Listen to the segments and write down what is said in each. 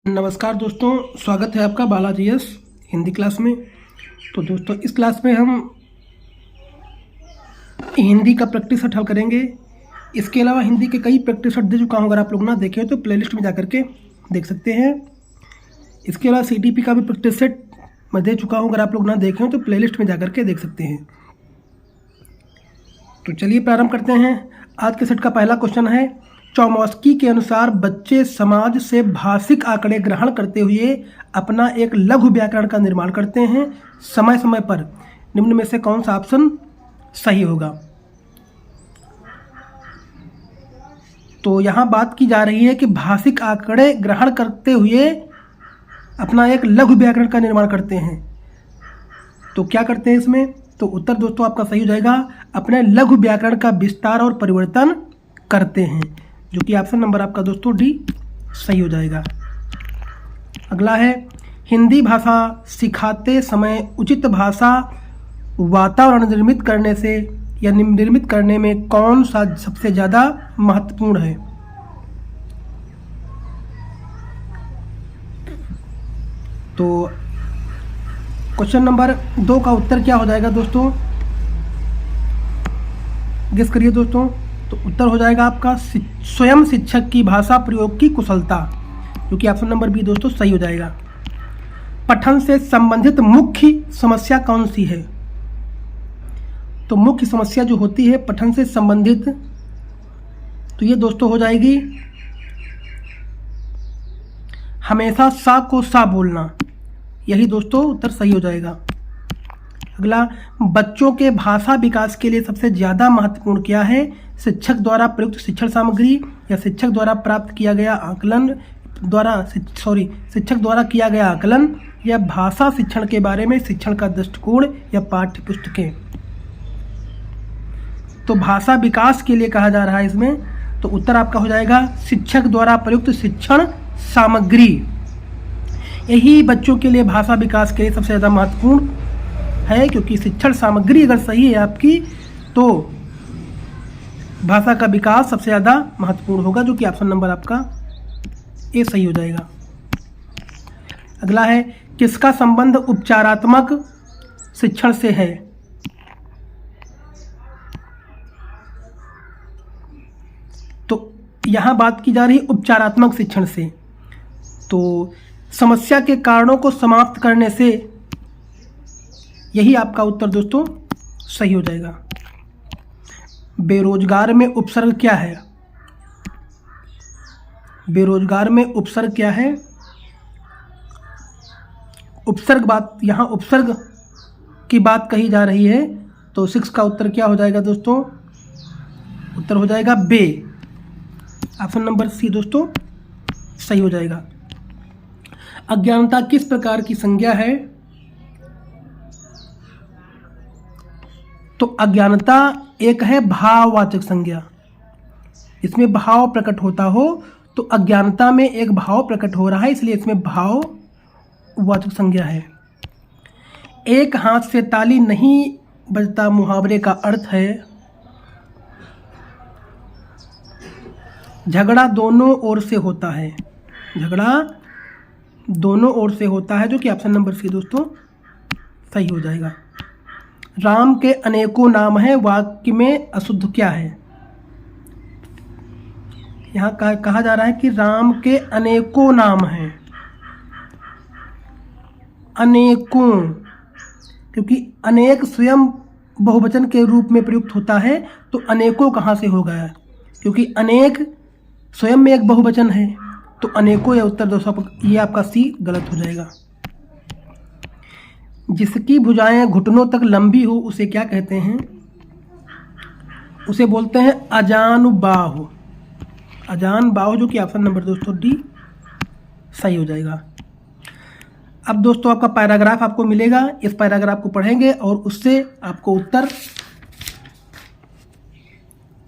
नमस्कार दोस्तों, स्वागत है आपका बालाजी एस हिंदी क्लास में। तो दोस्तों, इस क्लास में हम हिंदी का प्रैक्टिस सेट हल करेंगे। इसके अलावा हिंदी के कई प्रैक्टिस सेट दे चुका हूँ, अगर आप लोग ना देखे हो तो प्लेलिस्ट में जाकर के देख सकते हैं। इसके अलावा CTP का भी प्रैक्टिस सेट मैं दे चुका हूँ, अगर आप लोग ना देखे हो तो प्लेलिस्ट में जाकर के देख सकते हैं। तो चलिए प्रारंभ करते हैं। आज के सेट का पहला क्वेश्चन है, चौमस्की के अनुसार बच्चे समाज से भाषिक आंकड़े ग्रहण करते हुए अपना एक लघु व्याकरण का निर्माण करते हैं। समय समय पर निम्न में से कौन सा ऑप्शन सही होगा? तो यहाँ बात की जा रही है कि भाषिक आंकड़े ग्रहण करते हुए अपना एक लघु व्याकरण का निर्माण करते हैं। तो क्या करते हैं इसमें? तो उत्तर दोस्तों आपका सही हो जाएगा, अपने लघु व्याकरण का विस्तार और परिवर्तन करते हैं, जो कि ऑप्शन नंबर आपका दोस्तों डी सही हो जाएगा। अगला है, हिंदी भाषा सिखाते समय उचित भाषा वातावरण निर्मित करने से या निर्मित करने में कौन सा सबसे ज़्यादा महत्वपूर्ण है? तो क्वेश्चन नंबर 2 का उत्तर क्या हो जाएगा दोस्तों? गेस करिए दोस्तों। तो उत्तर हो जाएगा आपका स्वयं शिक्षक की भाषा प्रयोग की कुशलता, जो कि ऑप्शन नंबर बी दोस्तों सही हो जाएगा। पठन से संबंधित मुख्य समस्या कौन सी है? तो मुख्य समस्या जो होती है पठन से संबंधित, तो ये दोस्तों हो जाएगी हमेशा सा को सा बोलना। यही दोस्तों उत्तर सही हो जाएगा। अगला, बच्चों के भाषा विकास के लिए सबसे ज़्यादा महत्वपूर्ण क्या है? शिक्षक द्वारा प्रयुक्त शिक्षण सामग्री या शिक्षक द्वारा प्राप्त किया गया आकलन शिक्षक द्वारा किया गया आकलन या भाषा शिक्षण के बारे में शिक्षण का दृष्टिकोण या पाठ्य पुस्तकें। तो भाषा विकास के लिए कहा जा रहा है इसमें, तो उत्तर आपका हो जाएगा शिक्षक द्वारा प्रयुक्त शिक्षण सामग्री। यही बच्चों के लिए भाषा विकास के लिए सबसे ज़्यादा महत्वपूर्ण है, क्योंकि शिक्षण सामग्री अगर सही है आपकी तो भाषा का विकास सबसे ज़्यादा महत्वपूर्ण होगा, जो कि ऑप्शन नंबर आपका ए सही हो जाएगा। अगला है, किसका संबंध उपचारात्मक शिक्षण से है? तो यहाँ बात की जा रही है उपचारात्मक शिक्षण से। तो समस्या के कारणों को समाप्त करने से, यही आपका उत्तर दोस्तों सही हो जाएगा। बेरोजगार में उपसर्ग क्या है? बेरोजगार में उपसर्ग क्या है? यहाँ उपसर्ग की बात कही जा रही है, तो 6 का उत्तर क्या हो जाएगा दोस्तों? उत्तर हो जाएगा बे, ऑप्शन नंबर सी दोस्तों सही हो जाएगा। अज्ञानता किस प्रकार की संज्ञा है? तो अज्ञानता एक है भाववाचक संज्ञा। इसमें भाव प्रकट होता हो, तो अज्ञानता में एक भाव प्रकट हो रहा है, इसलिए इसमें भाववाचक संज्ञा है। एक हाथ से ताली नहीं बजता मुहावरे का अर्थ है झगड़ा दोनों ओर से होता है। झगड़ा दोनों ओर से होता है, जो कि ऑप्शन नंबर सी दोस्तों सही हो जाएगा। राम के अनेकों नाम हैं, वाक्य में अशुद्ध क्या है? यहाँ कहा जा रहा है कि राम के अनेकों नाम हैं। अनेकों, क्योंकि अनेक स्वयं बहुवचन के रूप में प्रयुक्त होता है, तो अनेकों कहाँ से हो गया? क्योंकि अनेक स्वयं में एक बहुवचन है, तो अनेकों या उत्तर दोस्तों ये आपका सी गलत हो जाएगा। जिसकी भुजाएं घुटनों तक लंबी हो उसे क्या कहते हैं? उसे बोलते हैं अजानुबाहु। अजानुबाहु, जो कि ऑप्शन नंबर दोस्तों डी सही हो जाएगा। अब दोस्तों आपका पैराग्राफ आपको मिलेगा, इस पैराग्राफ को पढ़ेंगे और उससे आपको उत्तर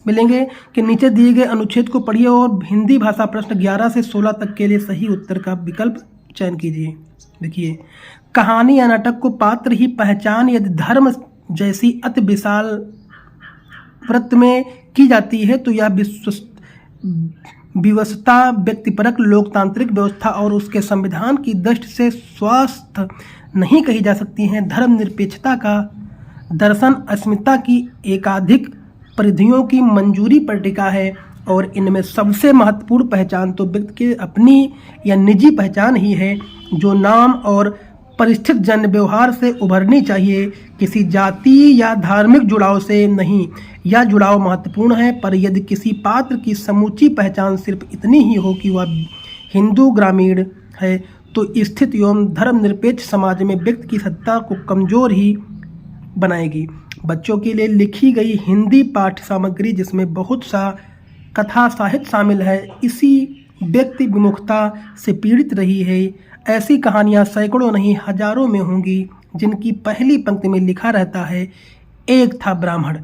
मिलेंगे कि नीचे दिए गए अनुच्छेद को पढ़िए और हिंदी भाषा प्रश्न 11 से 16 तक के लिए सही उत्तर का विकल्प चयन कीजिए। देखिए, कहानी या नाटक को पात्र ही पहचान यदि धर्म जैसी अति विशाल व्रत में की जाती है तो यह व्यवस्था व्यक्तिपरक लोकतांत्रिक व्यवस्था और उसके संविधान की दृष्टि से स्वस्थ नहीं कही जा सकती हैं। धर्मनिरपेक्षता का दर्शन अस्मिता की एकाधिक परिधियों की मंजूरी पर टिका है और इनमें सबसे महत्वपूर्ण पहचान तो व्यक्ति की अपनी या निजी पहचान ही है, जो नाम और परिस्थित जन्य व्यवहार से उभरनी चाहिए, किसी जाति या धार्मिक जुड़ाव से नहीं। यह जुड़ाव महत्वपूर्ण है, पर यदि किसी पात्र की समूची पहचान सिर्फ इतनी ही हो कि वह हिंदू ग्रामीण है, तो स्थित एवं धर्मनिरपेक्ष समाज में व्यक्ति की सत्ता को कमजोर ही बनाएगी। बच्चों के लिए लिखी गई हिंदी पाठ्य सामग्री, जिसमें बहुत सा कथा साहित्य शामिल है, इसी व्यक्ति विमुखता से पीड़ित रही है। ऐसी कहानियाँ सैकड़ों नहीं हजारों में होंगी, जिनकी पहली पंक्ति में लिखा रहता है, एक था ब्राह्मण।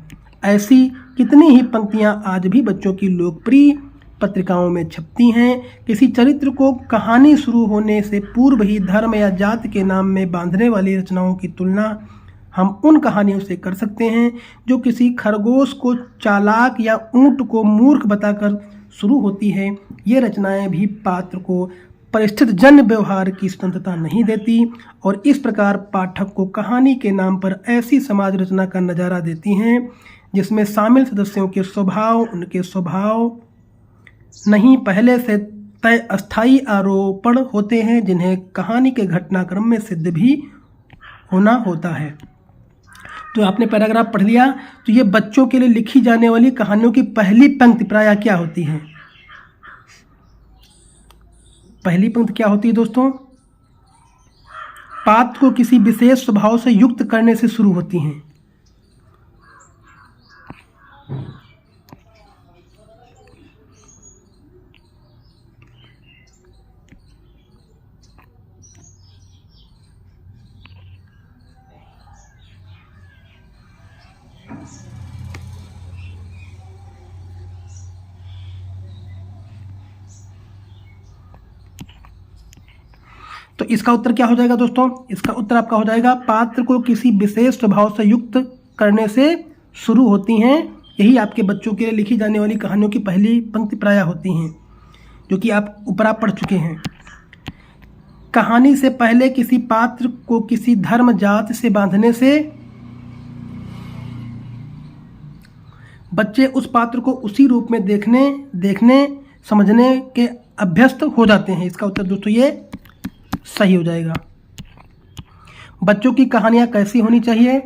ऐसी कितनी ही पंक्तियाँ आज भी बच्चों की लोकप्रिय पत्रिकाओं में छपती हैं। किसी चरित्र को कहानी शुरू होने से पूर्व ही धर्म या जाति के नाम में बांधने वाली रचनाओं की तुलना हम उन कहानियों से कर सकते हैं जो किसी खरगोश को चालाक या ऊंट को मूर्ख बताकर शुरू होती है। ये रचनाएं भी पात्र को परिस्थिति जन्य व्यवहार की स्वतंत्रता नहीं देती और इस प्रकार पाठक को कहानी के नाम पर ऐसी समाज रचना का नज़ारा देती हैं जिसमें शामिल सदस्यों के स्वभाव उनके स्वभाव नहीं पहले से तय अस्थायी आरोपण होते हैं, जिन्हें कहानी के घटनाक्रम में सिद्ध भी होना होता है। तो आपने पैराग्राफ पढ़ लिया। तो ये बच्चों के लिए लिखी जाने वाली कहानियों की पहली पंक्ति प्रायः क्या होती है? पहली पंक्ति क्या होती है दोस्तों? पात्र को किसी विशेष स्वभाव से युक्त करने से शुरू होती हैं। तो इसका उत्तर क्या हो जाएगा दोस्तों? इसका उत्तर आपका हो जाएगा, पात्र को किसी विशेष स्वभाव से युक्त करने से शुरू होती हैं। यही आपके बच्चों के लिए लिखी जाने वाली कहानियों की पहली पंक्ति प्रायः होती हैं, जो कि आप ऊपर आप पढ़ चुके हैं। कहानी से पहले किसी पात्र को किसी धर्म जाति से बांधने से बच्चे उस पात्र को उसी रूप में देखने समझने के अभ्यस्त हो जाते हैं। इसका उत्तर दोस्तों ये सही हो जाएगा। बच्चों की कहानियां कैसी होनी चाहिए?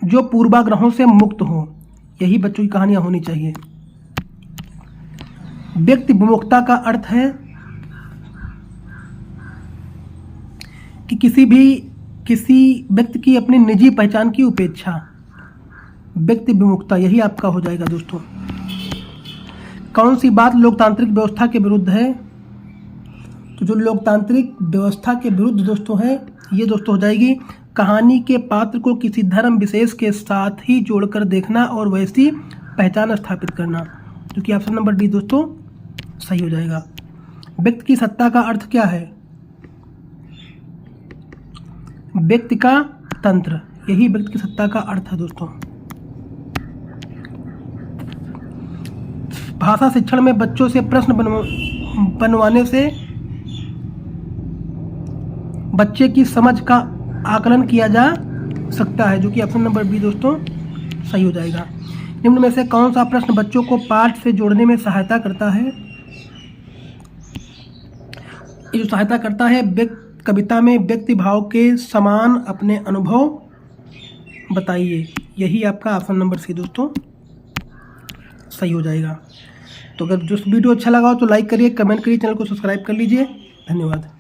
जो पूर्वाग्रहों से मुक्त हो, यही बच्चों की कहानियां होनी चाहिए। व्यक्ति विमुखता का अर्थ है कि किसी व्यक्ति की अपनी निजी पहचान की उपेक्षा। व्यक्ति विमुखता यही आपका हो जाएगा दोस्तों। कौन सी बात लोकतांत्रिक व्यवस्था के विरुद्ध है? तो जो लोकतांत्रिक व्यवस्था के विरुद्ध दोस्तों है, ये दोस्तों हो जाएगी कहानी के पात्र को किसी धर्म विशेष के साथ ही जोड़कर देखना और वैसी पहचान स्थापित करना, जो कि ऑप्शन नंबर डी दोस्तों सही हो जाएगा। व्यक्ति की सत्ता का अर्थ क्या है? व्यक्ति का तंत्र, यही व्यक्ति की सत्ता का अर्थ है दोस्तों। भाषा शिक्षण में बच्चों से प्रश्न बनवाने से बच्चे की समझ का आकलन किया जा सकता है, जो कि ऑप्शन नंबर बी दोस्तों सही हो जाएगा। निम्न में से कौन सा प्रश्न बच्चों को पाठ से जोड़ने में सहायता करता है? ये जो सहायता करता है, कविता में व्यक्ति भाव के समान अपने अनुभव बताइए, यही आपका ऑप्शन नंबर सी दोस्तों सही हो जाएगा। तो अगर जो वीडियो अच्छा लगा हो तो लाइक करिए, कमेंट करिए, चैनल को सब्सक्राइब कर लीजिए। धन्यवाद।